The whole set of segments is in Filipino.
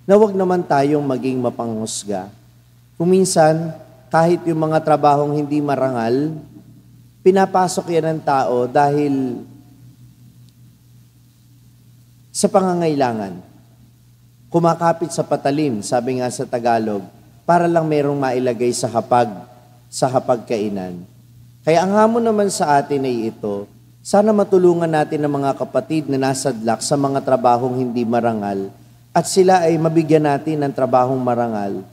na wag naman tayong maging mapanghusga. Kung minsan, kahit yung mga trabahong hindi marangal, pinapasok yan ng tao dahil sa pangangailangan. Kumakapit sa patalim, sabi nga sa Tagalog, para lang merong mailagay sa hapagkainan. Kaya ang hamon naman sa atin ay ito, sana matulungan natin ang mga kapatid na nasadlak sa mga trabahong hindi marangal at sila ay mabigyan natin ng trabahong marangal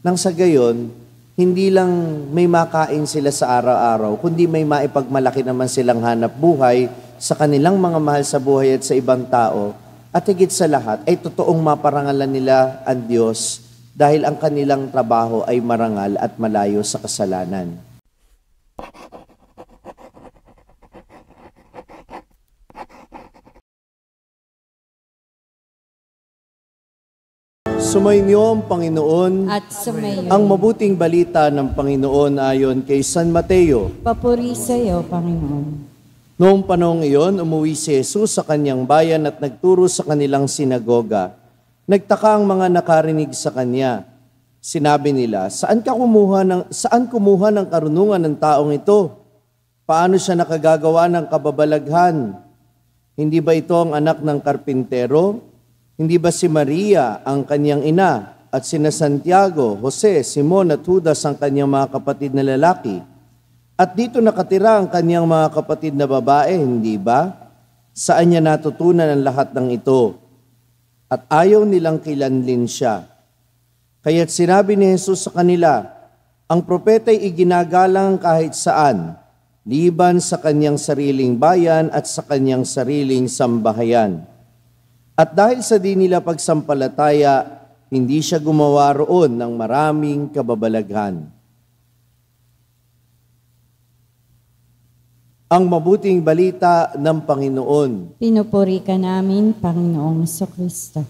nang sa gayon, hindi lang may makain sila sa araw-araw, kundi may maipagmalaki naman silang hanap buhay sa kanilang mga mahal sa buhay at sa ibang tao. At higit sa lahat ay totoong maparangalan nila ang Diyos dahil ang kanilang trabaho ay marangal at malayo sa kasalanan. Sumainyo ang Panginoon at sumayo ang mabuting balita ng Panginoon ayon kay San Mateo. Papuri sa iyo, Panginoon. Noong panahong iyon, umuwi si Jesus sa kanyang bayan at nagturo sa kanilang sinagoga. Nagtaka ang mga nakarinig sa kanya. Sinabi nila, saan kumuha ng karunungan ng taong ito? Paano siya nakagagawa ng kababalaghan? Hindi ba ito ang anak ng karpintero? Hindi ba si Maria ang kanyang ina at sina Santiago, Jose, Simon at Judas ang kanyang mga kapatid na lalaki? At dito nakatira ang kanyang mga kapatid na babae, hindi ba? Saan niya natutunan ang lahat ng ito? At ayaw nilang kilanlin siya. Kaya't sinabi ni Jesus sa kanila, ang propeta'y iginagalang kahit saan, liban sa kanyang sariling bayan at sa kanyang sariling sambahayan. At dahil sa di nila pagsampalataya, hindi siya gumawa roon ng maraming kababalaghan. Ang mabuting balita ng Panginoon. Pinupuri ka namin, Panginoong Kristo.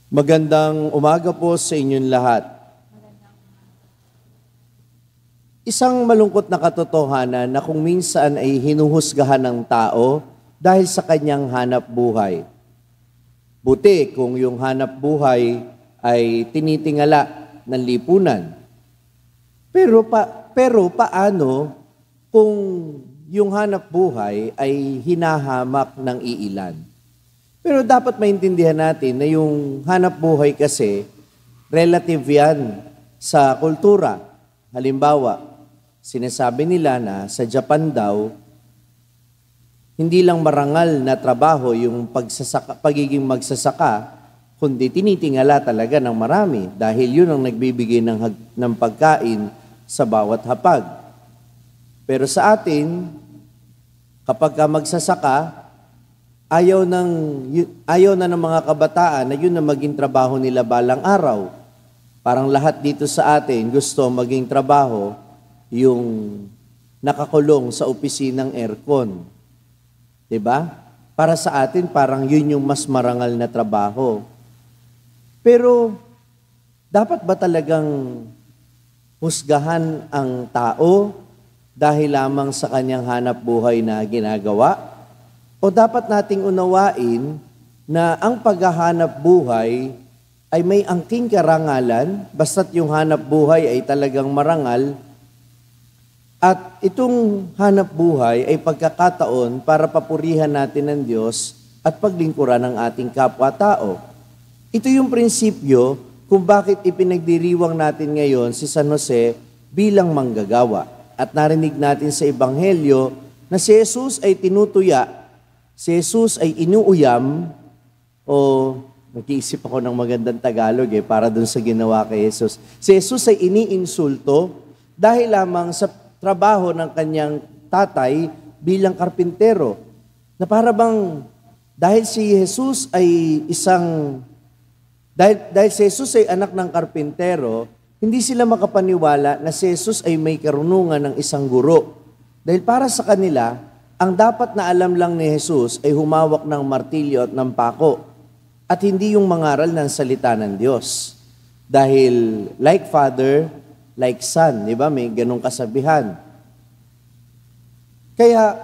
Magandang umaga po sa inyong lahat. Isang malungkot na katotohanan na kung minsan ay hinuhusgahan ng tao dahil sa kanyang hanap buhay. Buti kung yung hanap buhay ay tinitingala ng lipunan. Pero paano kung yung hanap buhay ay hinahamak ng iilan? Pero dapat maintindihan natin na yung hanap buhay kasi relative yan sa kultura. Halimbawa, sinasabi nila na sa Japan daw, hindi lang marangal na trabaho yung pagiging magsasaka, kundi tinitingala talaga ng marami dahil yun ang nagbibigay ng pagkain sa bawat hapag. Pero sa atin, kapag magsasaka, ayaw na ng mga kabataan na yun na maging trabaho nila balang araw. Parang lahat dito sa atin gusto maging trabaho yung nakakulong sa opisinang aircon. Diba? Para sa atin, parang yun yung mas marangal na trabaho. Pero, dapat ba talagang husgahan ang tao dahil lamang sa kanyang hanap buhay na ginagawa? O dapat nating unawain na ang paghahanap buhay ay may angking karangalan, basta't yung hanap buhay ay talagang marangal, at itong hanap buhay ay pagkakataon para papurihan natin ng Diyos at paglingkuran ng ating kapwa-tao. Ito yung prinsipyo kung bakit ipinagdiriwang natin ngayon si San Jose bilang manggagawa. At narinig natin sa Ebanghelyo na si Jesus ay tinutuya, si Jesus ay inuuyam, o nag-iisip ako ng magandang Tagalog para dun sa ginawa kay Jesus. Si Jesus ay iniinsulto dahil lamang sa trabaho ng kanyang tatay bilang karpintero. Na para bang dahil si Jesus ay dahil si Jesus ay anak ng karpintero, hindi sila makapaniwala na si Jesus ay may karunungan ng isang guro. Dahil para sa kanila, ang dapat na alam lang ni Jesus ay humawak ng martilyo at ng pako at hindi yung mangaral ng salita ng Diyos. Dahil like father, like son, di ba? May ganong kasabihan. Kaya,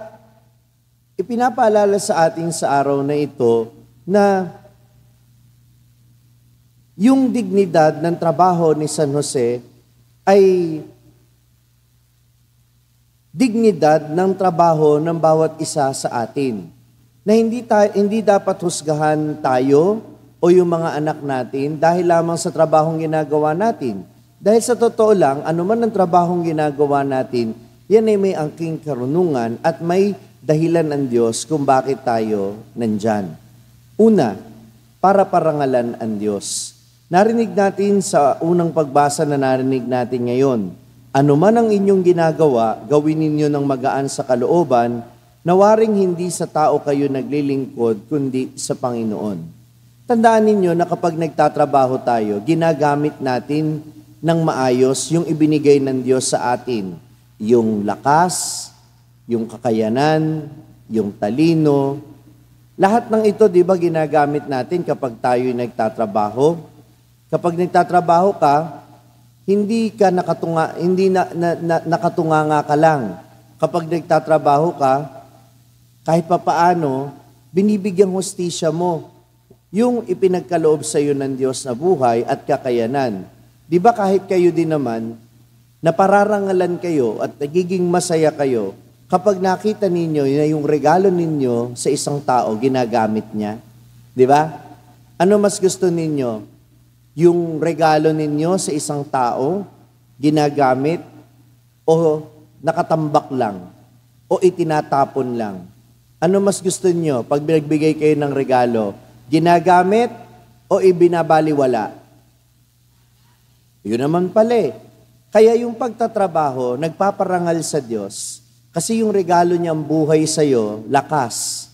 ipinapaalala sa atin sa araw na ito na yung dignidad ng trabaho ni San Jose ay dignidad ng trabaho ng bawat isa sa atin. Na hindi dapat husgahan tayo o yung mga anak natin dahil lamang sa trabahong ginagawa natin. Dahil sa totoo lang, anuman ang trabahong ginagawa natin, yan ay may angking karunungan at may dahilan ng Diyos kung bakit tayo nandyan. Una, para parangalan ang Diyos. Narinig natin sa unang pagbasa na narinig natin ngayon, anuman ang inyong ginagawa, gawin ninyo ng magaan sa kalooban, na waring hindi sa tao kayo naglilingkod, kundi sa Panginoon. Tandaan ninyo na kapag nagtatrabaho tayo, ginagamit natin ng maayos yung ibinigay ng Diyos sa atin. Yung lakas, yung kakayanan, yung talino. Lahat ng ito, di ba, ginagamit natin kapag tayo nagtatrabaho? Kapag nagtatrabaho ka, hindi nakatunganga ka lang. Kapag nagtatrabaho ka, kahit papaano, binibigyang hustisya mo yung ipinagkaloob sa iyo ng Diyos na buhay at kakayanan. Di ba kahit kayo din naman, napararangalan kayo at nagiging masaya kayo kapag nakita ninyo na yung regalo ninyo sa isang tao, ginagamit niya? Di ba? Ano mas gusto ninyo? Yung regalo ninyo sa isang tao, ginagamit, o nakatambak lang, o itinatapon lang? Ano mas gusto niyo pag binagbigay kayo ng regalo? Ginagamit o ibinabaliwala? Yun naman pala. Kaya yung pagtatrabaho, nagpaparangal sa Diyos, kasi yung regalo niyang buhay sa'yo, lakas,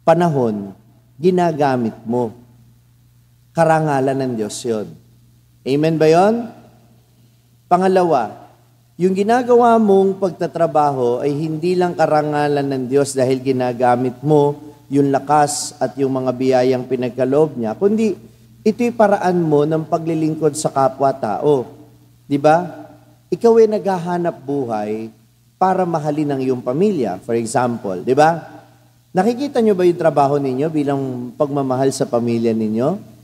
panahon, ginagamit mo. Karangalan ng Diyos yun. Amen ba yun? Pangalawa, yung ginagawa mong pagtatrabaho ay hindi lang karangalan ng Diyos dahil ginagamit mo yung lakas at yung mga biyayang pinagkaloob niya, kundi ito'y paraan mo ng paglilingkod sa kapwa-tao. Di ba? Ikaw ay naghahanap buhay para mahalin ang iyong pamilya, for example. Di ba? Nakikita nyo ba yung trabaho ninyo bilang pagmamahal sa pamilya ninyo?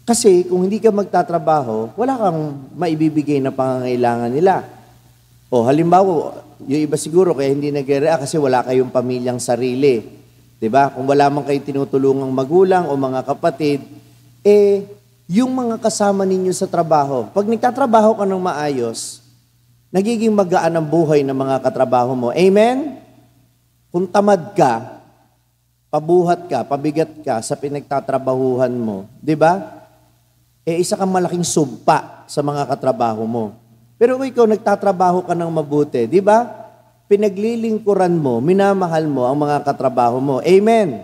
Kasi kung hindi ka magtatrabaho, wala kang maibibigay na pangangailangan nila. O halimbawa, yung iba siguro kaya hindi nag-react kasi wala kayong pamilyang sarili. 'Di ba? Kung wala man kayo tinutulungang magulang o mga kapatid, yung mga kasama ninyo sa trabaho, pag nagtatrabaho ka ng maayos, nagiging magaan ang buhay ng mga katrabaho mo. Amen? Kung tamad ka, pabuhat ka, pabigat ka sa pinagtatrabahuhan mo, 'di ba? Isa kang malaking sumpa sa mga katrabaho mo. Pero kung ikaw nagtatrabaho ka ng mabuti, di ba? Pinaglilingkuran mo, minamahal mo ang mga katrabaho mo. Amen?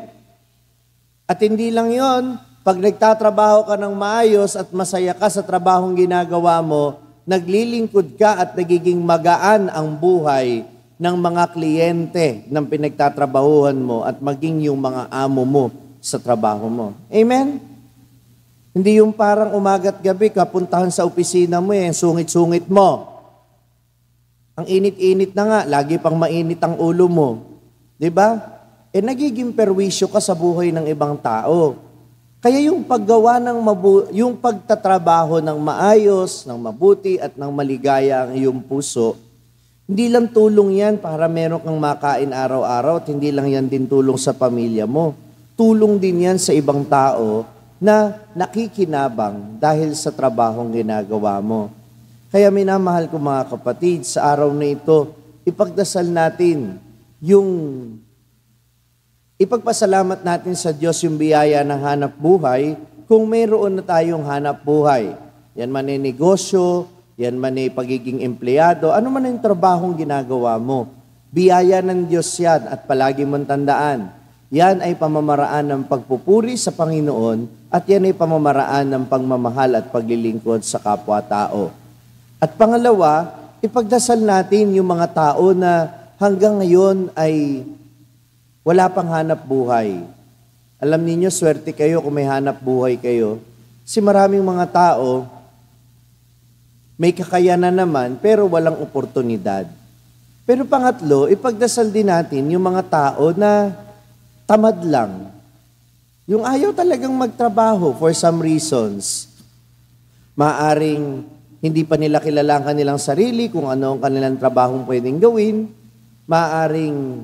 At hindi lang yon, pag nagtatrabaho ka ng maayos at masaya ka sa trabahong ginagawa mo, naglilingkod ka at nagiging magaan ang buhay ng mga kliyente ng pinagtatrabahuhan mo at maging yung mga amo mo sa trabaho mo. Amen? Hindi yung parang umaga't gabi ka, puntahan sa opisina mo sungit-sungit mo. Ang init-init na nga, lagi pang mainit ang ulo mo. Diba? Nagiging perwisyo ka sa buhay ng ibang tao. Kaya yung paggawa yung pagtatrabaho ng maayos, ng mabuti at ng maligaya ang iyong puso, hindi lang tulong yan para meron kang makain araw-araw at hindi lang yan din tulong sa pamilya mo. Tulong din yan sa ibang tao na nakikinabang dahil sa trabahong ginagawa mo. Kaya minamahal ko mga kapatid, sa araw na ito, ipagdasal natin ipagpasalamat natin sa Diyos yung biyaya ng hanap buhay kung mayroon na tayong hanap buhay. Yan man ay negosyo, yan man ay pagiging empleyado, ano man yung trabahong ginagawa mo. Biyaya ng Diyos yan at palagi mong tandaan, yan ay pamamaraan ng pagpupuri sa Panginoon at yan ay pamamaraan ng pagmamahal at paglilingkod sa kapwa-tao. At pangalawa, ipagdasal natin yung mga tao na hanggang ngayon ay wala pang hanap buhay. Alam niyo, swerte kayo kung may hanap buhay kayo. Kasi maraming mga tao, may kakayanan naman pero walang oportunidad. Pero pangatlo, ipagdasal din natin yung mga tao na tamad lang. Yung ayaw talagang magtrabaho for some reasons. Maaring hindi pa nila kilala ang kanilang sarili, kung ano ang kanilang trabahong pwedeng gawin. Maaring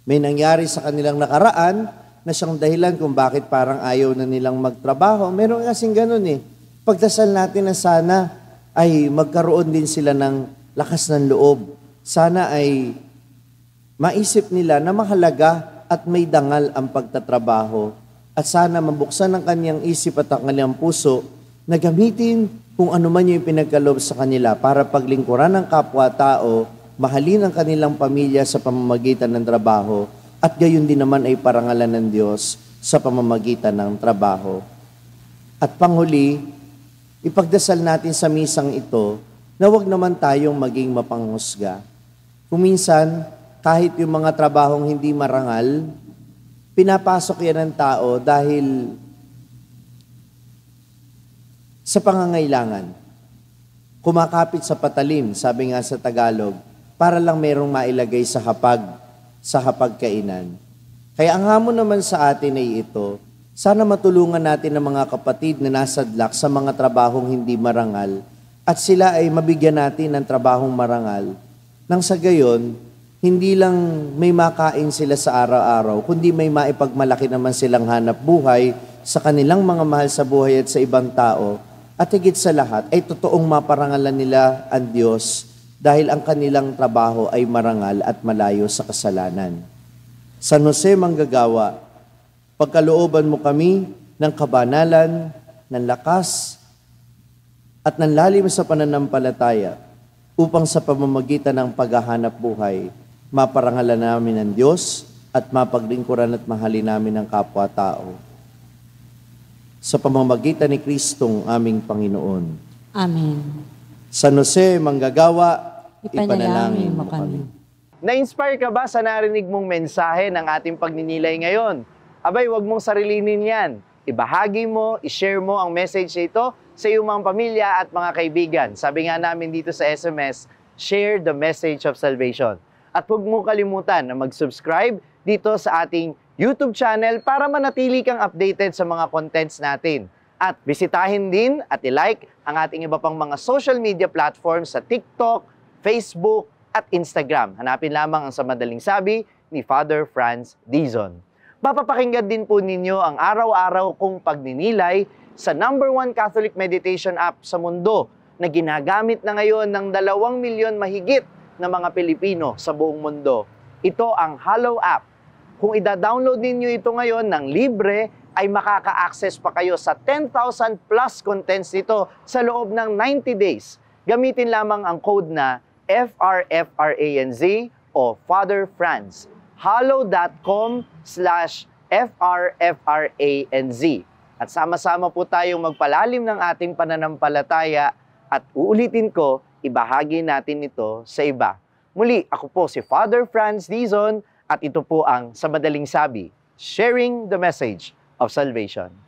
may nangyari sa kanilang nakaraan na siyang dahilan kung bakit parang ayaw na nilang magtrabaho. Meron kasing ganun eh. Pagdasal natin na sana ay magkaroon din sila ng lakas ng loob. Sana ay maisip nila na mahalaga at may dangal ang pagtatrabaho. At sana mabuksan ang kanyang isip at ang kanyang puso na gamitin kung ano man yung pinagkaloob sa kanila para paglingkuran ng kapwa-tao, mahalin ang kanilang pamilya sa pamamagitan ng trabaho, at gayon din naman ay parangalan ng Diyos sa pamamagitan ng trabaho. At panghuli, ipagdasal natin sa misang ito na huwag naman tayong maging mapanghusga. Kung minsan, kahit yung mga trabahong hindi marangal, pinapasok yan ng tao dahil sa pangangailangan. Kumakapit sa patalim, sabi nga sa Tagalog, para lang merong mailagay sa hapagkainan. Kaya ang hamon naman sa atin ay ito, sana matulungan natin ang mga kapatid na nasadlak sa mga trabahong hindi marangal at sila ay mabigyan natin ng trabahong marangal nang sa gayon, hindi lang may makain sila sa araw-araw, kundi may maipagmalaki naman silang hanap buhay sa kanilang mga mahal sa buhay at sa ibang tao. At higit sa lahat, ay totoong maparangalan nila ang Diyos dahil ang kanilang trabaho ay marangal at malayo sa kasalanan. San Jose Manggagawa, pagkalooban mo kami ng kabanalan, ng lakas, at ng lalim sa pananampalataya upang sa pamamagitan ng paghahanap buhay, maparangalan namin ang Diyos at mapaglingkuran at mahalin namin ang kapwa-tao. Sa pamamagitan ni Kristong aming Panginoon. Amen. San Jose Manggagawa, Ipanalangin mo kami. Na-inspire ka ba sa narinig mong mensahe ng ating pagninilay ngayon? Abay, wag mong sarilinin yan. Ibahagi mo, ishare mo ang message nito sa iyong mga pamilya at mga kaibigan. Sabi nga namin dito sa SMS, share the message of salvation. At huwag mo kalimutan na mag-subscribe dito sa ating YouTube channel para manatili kang updated sa mga contents natin. At bisitahin din at i-like ang ating iba pang mga social media platforms sa TikTok, Facebook, at Instagram. Hanapin lamang ang Sa Madaling Sabi ni Father Franz Dizon. Mapapakinggan din po ninyo ang araw-araw kong pagninilay sa #1 Catholic meditation app sa mundo na ginagamit na ngayon ng 2 milyon mahigit na mga Pilipino sa buong mundo. Ito ang Hallow app. Kung ida-download ninyo ito ngayon ng libre, ay makaka-access pa kayo sa 10,000 plus contents nito sa loob ng 90 days. Gamitin lamang ang code na FRFRANZ o Father Franz. hallow.com/FRFRANZ. At sama-sama po tayong magpalalim ng ating pananampalataya at uulitin ko, ibahagi natin ito sa iba. Muli, ako po si Father Franz Dizon at ito po ang Sa Madaling Sabi, sharing the message of salvation.